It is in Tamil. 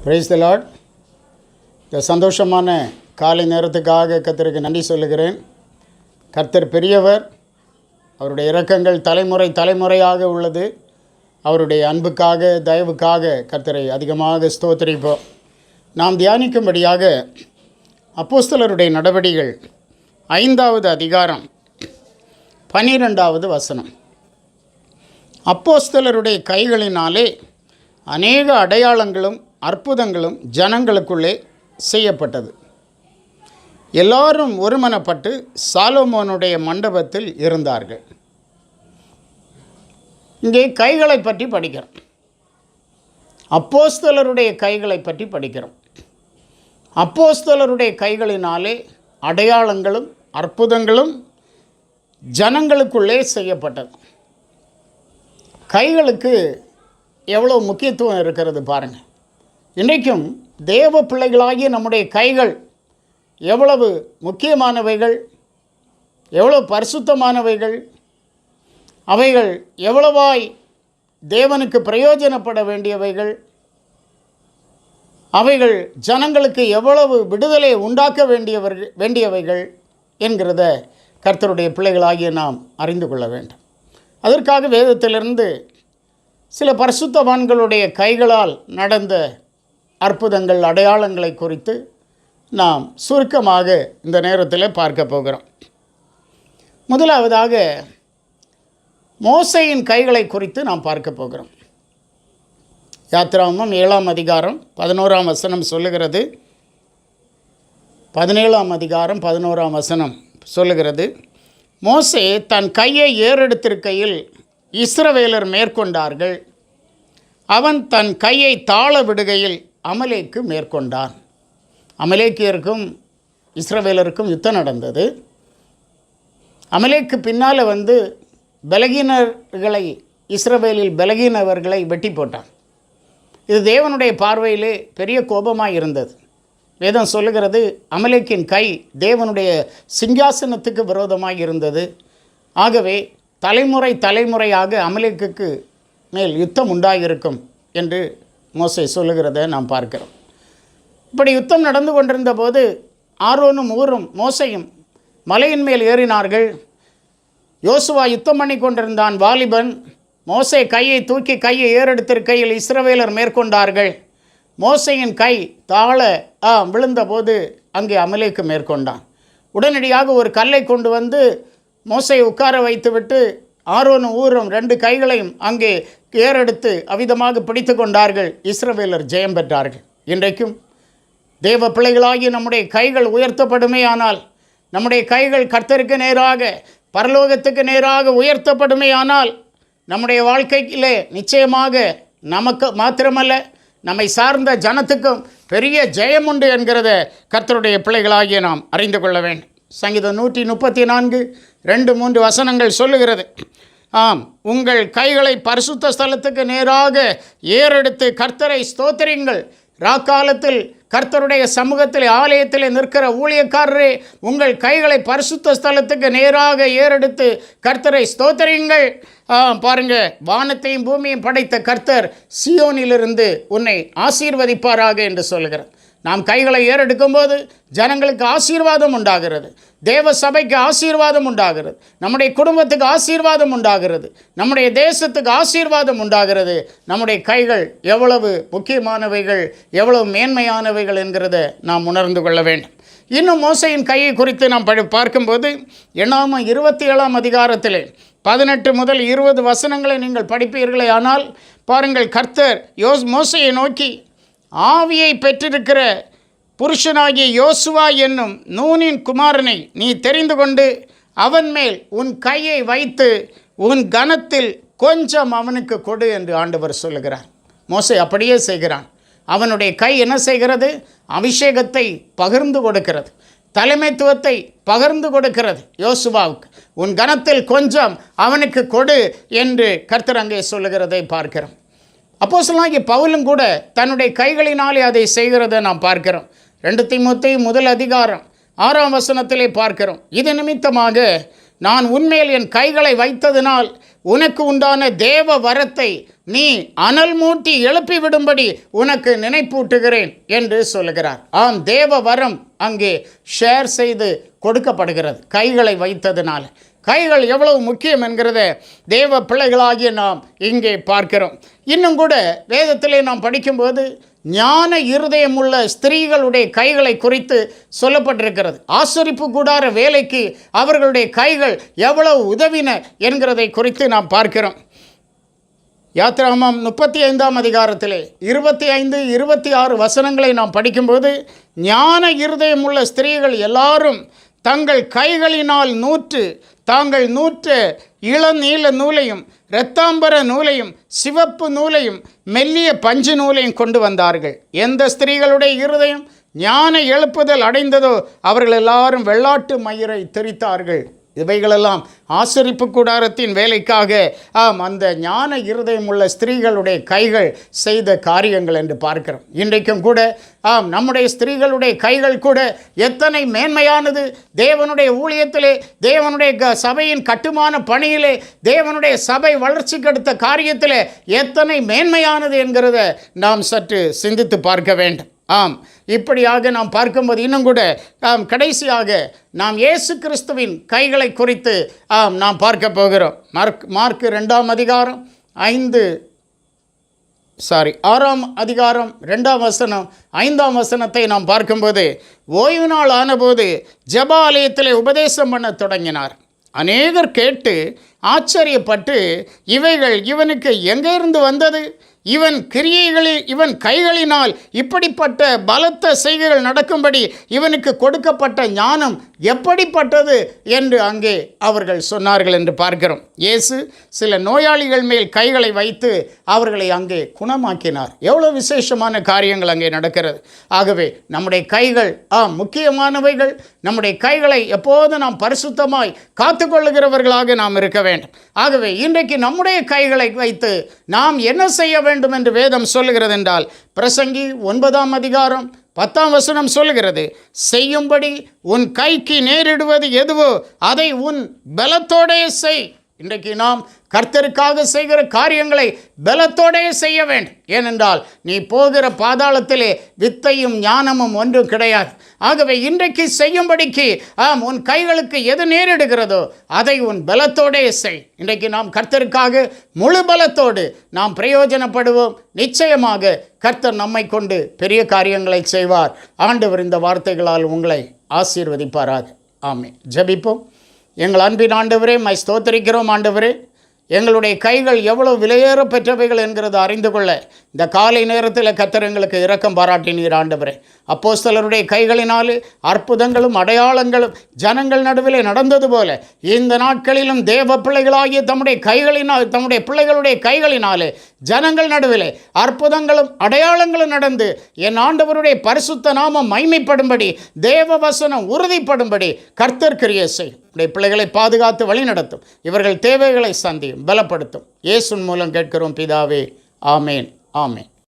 Praise the Lord. இந்த சந்தோஷமான காலை நேரத்துக்காக கர்த்தருக்கு நன்றி சொல்லுகிறேன். கர்த்தர் பெரியவர். அவருடைய இரக்கங்கள் தலைமுறை தலைமுறையாக உள்ளது. அவருடைய அன்புக்காக தயவுக்காக கர்த்தரை அதிகமாக ஸ்தோத்திரிப்போம். நாம் தியானிக்கும்படியாக அப்போஸ்தலருடைய நடவடிக்கைகள் 5வது அதிகாரம் 12வது வசனம். அப்போஸ்தலருடைய கைகளினாலே அநேக அடையாளங்களும் அற்புதங்களும் ஜனங்களுக்குள்ளே செய்யப்பட்டது. எல்லாரும் ஒருமனப்பட்டு சாலோமோனுடைய மண்டபத்தில் இருந்தார்கள். இங்கே கைகளை பற்றி படிக்கிறோம். அப்போஸ்தலருடைய கைகளை பற்றி படிக்கிறோம். அப்போஸ்தலருடைய கைகளினாலே அடையாளங்களும் அற்புதங்களும் ஜனங்களுக்குள்ளே செய்யப்பட்டது. கைகளுக்கு எவ்வளோ முக்கியத்துவம் இருக்கிறது பாருங்கள். இன்றைக்கும் தேவ பிள்ளைகளாகிய நம்முடைய கைகள் எவ்வளவு முக்கியமானவைகள், எவ்வளோ பரிசுத்தமானவைகள், அவைகள் எவ்வளவாய் தேவனுக்கு பிரயோஜனப்பட வேண்டியவைகள், அவைகள் ஜனங்களுக்கு எவ்வளவு விடுதலை உண்டாக்க வேண்டியவைகள் என்கிறத கர்த்தருடைய பிள்ளைகளாகிய நாம் அறிந்து கொள்ள வேண்டும். அதற்காக வேதத்திலிருந்து சில பரிசுத்தவான்களுடைய கைகளால் நடந்த அற்புதங்கள் அடையாளங்களை குறித்து நாம் சுருக்கமாக இந்த நேரத்தில் பார்க்க போகிறோம். முதலாவதாக மோசேயின் கைகளை குறித்து நாம் பார்க்க போகிறோம். யாத்திராகமம் 7ஆம் அதிகாரம் 11ஆம் வசனம் சொல்லுகிறது. 17ஆம் அதிகாரம் 11ஆம் வசனம் சொல்லுகிறது, மோசே தன் கையை ஏறெடுத்திருக்கையில் இஸ்ரவேலர் மேற்கொண்டார்கள். அவன் தன் கையை தாழ விடுகையில் அமலேக்கு மேற்கொண்டான். அமலேக்கியருக்கும் இஸ்ரவேலருக்கும் யுத்தம் நடந்தது. அமலேக்கு பின்னால் பலகீனர்களை, இஸ்ரவேலில் பலகீனவர்களை வெட்டி போட்டான். இது தேவனுடைய பார்வையிலே பெரிய கோபமாக இருந்தது. வேதம் சொல்லுகிறது, அமலேக்கின் கை தேவனுடைய சிங்காசனத்துக்கு விரோதமாக இருந்தது. ஆகவே தலைமுறை தலைமுறையாக அமலேக்குக்கு மேல் யுத்தம் உண்டாகியிருக்கும் என்று மோசே சொல்லுகிறத நாம் பார்க்கிறோம். இப்படி யுத்தம் நடந்து கொண்டிருந்த போது ஆரோனும் ஊரும் மோசையும் மலையின் மேல் ஏறினார்கள். யோசுவா யுத்தம் பண்ணி கொண்டிருந்தான், வாலிபன். மோசே கையை தூக்கி கையை ஏறெடுத்திருக்கையில் இஸ்ரவேலர் மேற்கொண்டார்கள். மோசையின் கை தாழ விழுந்தபோது அங்கே அமலேக்கு மேற்கொண்டான். உடனடியாக ஒரு கல்லை கொண்டு வந்து மோசையை உட்கார வைத்துவிட்டு ஆரோனும் ஊரும் 2 கைகளையும் அங்கே ஏறெடுத்து அவிதமாக பிடித்து கொண்டார்கள். இஸ்ரவேலர் ஜெயம் பெற்றார்கள். இன்றைக்கும் தேவ பிள்ளைகளாகி நம்முடைய கைகள் உயர்த்தப்படுமே ஆனால், நம்முடைய கைகள் கர்த்தருக்கு நேராக பரலோகத்துக்கு நேராக உயர்த்தப்படுமே ஆனால், நம்முடைய வாழ்க்கையிலே நிச்சயமாக நமக்கு மாத்திரமல்ல நம்மை சார்ந்த ஜனத்துக்கும் பெரிய ஜெயம் உண்டு என்கிறத கர்த்தருடைய பிள்ளைகளாகிய நாம் அறிந்து கொள்ள வேண்டும். சங்கீதம் 134 2-3 வசனங்கள் சொல்லுகிறது, ஆம், உங்கள் கைகளை பரிசுத்த ஸ்தலத்துக்கு நேராக ஏறெடுத்து கர்த்தரை ஸ்தோத்திரிங்கள். ராக்காலத்தில் கர்த்தருடைய சமூகத்தில் ஆலயத்தில் நிற்கிற ஊழியக்காரரே, உங்கள் கைகளை பரிசுத்த ஸ்தலத்துக்கு நேராக ஏறெடுத்து கர்த்தரை ஸ்தோத்திரிங்கள். பாருங்கள், வானத்தையும் பூமியையும் படைத்த கர்த்தர் சியோனிலிருந்து உன்னை ஆசீர்வதிப்பாராக என்று சொல்கிறார். நாம் கைகளை ஏறெடுக்கும்போது ஜனங்களுக்கு ஆசீர்வாதம் உண்டாகிறது, தேவ சபைக்கு ஆசீர்வாதம் உண்டாகிறது, நம்முடைய குடும்பத்துக்கு ஆசீர்வாதம் உண்டாகிறது, நம்முடைய தேசத்துக்கு ஆசீர்வாதம் உண்டாகிறது. நம்முடைய கைகள் எவ்வளவு முக்கியமானவைகள், எவ்வளவு மேன்மையானவைகள் என்கிறத நாம் உணர்ந்து கொள்ள வேண்டும். இன்னும் மோசையின் கையை குறித்து நாம் பார்க்கும்போது எண்ணாகமம் 27ஆம் அதிகாரத்திலே 18 முதல் 20 வசனங்களை நீங்கள் படிப்பீர்களே ஆனால் பாருங்கள், கர்த்தர் மோசையை நோக்கி, ஆவியை பெற்றிருக்கிற புருஷனாகிய யோசுவா என்னும் நூனின் குமாரனை நீ தெரிந்து கொண்டு அவன் மேல் உன் கையை வைத்து உன் கனத்தில் கொஞ்சம் அவனுக்கு கொடு என்று ஆண்டவர் சொல்லுகிறார். மோசே அப்படியே செய்கிறான். அவனுடைய கை என்ன செய்கிறது? அபிஷேகத்தை பகிர்ந்து கொடுக்கிறது, தலைமைத்துவத்தை பகிர்ந்து கொடுக்கிறது. யோசுவாவுக்கு உன் கனத்தில் கொஞ்சம் அவனுக்கு கொடு என்று கர்த்தர் அங்கே சொல்லுகிறதை பார்க்கிறோம். அப்போஸ்தலனாகிய பவுலும் கூட தன்னுடைய கைகளினாலே அதை செய்கிறதை நாம் பார்க்கிறோம். 2 தீமோத்தேயு 1 அதிகாரம் 6ஆம் வசனத்திலே பார்க்கிறோம், இது நிமித்தமாக நான் உன்மேல் என் கைகளை வைத்ததினால் உனக்கு உண்டான தேவ வரத்தை நீ அனல் மூட்டி எழுப்பி விடும்படி உனக்கு நினைப்பூட்டுகிறேன் என்று சொல்லுகிறார். ஆம், தேவ வரம் அங்கே ஷேர் செய்து கொடுக்கப்படுகிறது கைகளை வைத்ததுனால. கைகள் எவ்வளவு முக்கியம் என்கிறத தேவ பிள்ளைகளாகிய நாம் இங்கே பார்க்கிறோம். இன்னும் கூட வேதத்திலே நாம் படிக்கும்போது ஞான இருதயமுள்ள ஸ்திரீகளுடைய கைகளை குறித்து சொல்லப்பட்டிருக்கிறது. ஆசரிப்பு கூடார வேலைக்கு அவர்களுடைய கைகள் எவ்வளவு உதவின என்கிறதை குறித்து நாம் பார்க்கிறோம். யாத்திராகமம் 35ஆம் அதிகாரத்திலே 25, 26 வசனங்களை நாம் படிக்கும்போது ஞான இருதயமுள்ள ஸ்திரீகள் எல்லாரும் தங்கள் கைகளினால் தாங்கள் நூற்ற இளநீல நூலையும் இரத்தாம்பர நூலையும் சிவப்பு நூலையும் மெல்லிய பஞ்சு நூலையும் கொண்டு வந்தார்கள். எந்த ஸ்திரீகளுடைய இருதயம் ஞான எழுப்புதல் அடைந்ததோ அவர்கள் எல்லாரும் வெள்ளாட்டு மயிரை தெரித்தார்கள். இவைகளெல்லாம் ஆசரிப்பு கூடாரத்தின் வேலைக்காக அந்த ஞான இருதயமுள்ள ஸ்திரீகளுடைய கைகள் செய்த காரியங்கள் என்று பார்க்கிறோம். இன்றைக்கும் கூட நம்முடைய ஸ்திரீகளுடைய கைகள் கூட எத்தனை மேன்மையானது. தேவனுடைய ஊழியத்திலே, தேவனுடைய சபையின் கட்டுமான பணியிலே, தேவனுடைய சபை வளர்ச்சிக்கு அடுத்த காரியத்திலே எத்தனை மேன்மையானது என்கிறத நாம் சற்று சிந்தித்து பார்க்க வேண்டும். இப்படியாக நாம் பார்க்கும்போது இன்னும் கூட கடைசியாக நாம் இயேசு கிறிஸ்துவின் கைகளை குறித்து நாம் பார்க்க போகிறோம். மார்க் 2ஆம் அதிகாரம் 6ஆம் அதிகாரம் 2ஆம் வசனம் 5ஆம் வசனத்தை நாம் பார்க்கும்போது, ஓய்வு நாள் ஆனபோது ஜெப ஆலயத்திலே உபதேசம் பண்ண தொடங்கினார். அநேகர் கேட்டு ஆச்சரியப்பட்டு, இவைகள் இவனுக்கு எங்கே இருந்து வந்தது? இவன் கைகளினால் இப்படிப்பட்ட பலத்த செய்கைகள் நடக்கும்படி இவனுக்கு கொடுக்கப்பட்ட ஞானம் எப்படிப்பட்டது என்று அங்கே அவர்கள் சொன்னார்கள் என்று பார்க்கிறோம். இயேசு சில நோயாளிகள் மேல் கைகளை வைத்து அவர்களை அங்கே குணமாக்கினார். எவ்வளோ விசேஷமான காரியங்கள் அங்கே நடக்கிறது. ஆகவே நம்முடைய கைகள் முக்கியமானவைகள். நம்முடைய கைகளை எப்போது நாம் பரிசுத்தமாய் காத்துக்கொள்ளுகிறவர்களாக நாம் இருக்க வேண்டும். ஆகவே இன்றைக்கு நம்முடைய கைகளை வைத்து நாம் என்ன செய்ய வேண்டும் என்று வேதம் சொல்லுகிறது என்றால், பிரசங்கி 9ஆம் அதிகாரம் 10ஆம் வசனம் சொல்லுகிறது, செய்யும்படி உன் கைக்கு நேரிடுவது எதுவோ அதை உன் பலத்தோடே செய். இன்றைக்கு நாம் கர்த்தருக்காக செய்கிற காரியங்களை பலத்தோடே செய்ய வேண்டும். ஏனென்றால் நீ போகிற பாதாளத்திலே வித்தையும் ஞானமும் ஒன்றும் கிடையாது. ஆகவே இன்றைக்கு செய்யும்படிக்கு உன் கைகளுக்கு எது நேரிடுகிறதோ அதை உன் பலத்தோடே செய். இன்றைக்கு நாம் கர்த்தருக்காக முழு பலத்தோடு நாம் பிரயோஜனப்படுவோம். நிச்சயமாக கர்த்தர் நம்மை கொண்டு பெரிய காரியங்களை செய்வார். ஆண்டவர் இந்த வார்த்தைகளால் உங்களை ஆசீர்வதிப்பாராக. ஆமென். ஜெபிப்போம். எங்கள் அன்பின் ஆண்டவரே, மை ஸ்தோத்திரிக்கிறோம். ஆண்டவரே, எங்களுடைய கைகள் எவ்வளவு விலையேற பெற்றவைகள் என்கிறத அறிந்து கொள்ள இந்த காலை நேரத்தில் கர்த்தர் எங்களுக்கு இரக்கம் பாராட்டினீர். ஆண்டவரே, அப்போஸ்தலருடைய கைகளினாலே அற்புதங்களும் அடையாளங்களும் ஜனங்கள் நடுவிலே நடந்தது போல இந்த நாட்களிலும் தேவ பிள்ளைகளாகிய தம்முடைய பிள்ளைகளுடைய கைகளினாலே ஜனங்கள் நடுவிலே அற்புதங்களும் அடையாளங்களும் நடந்து என் ஆண்டவருடைய பரிசுத்த நாமம் மைமைப்படும்படி, தேவ வசனம் உறுதிப்படும்படி கர்த்தர் கிரியை செய்யும். உடைய பிள்ளைகளை பாதுகாத்து வழிநடத்தும். இவர்கள் தேவைகளை சந்தியும், பலப்படுத்தும். இயேசுவின் மூலம் கேட்கிறோம் பிதாவே. ஆமேன். ஆமேன்.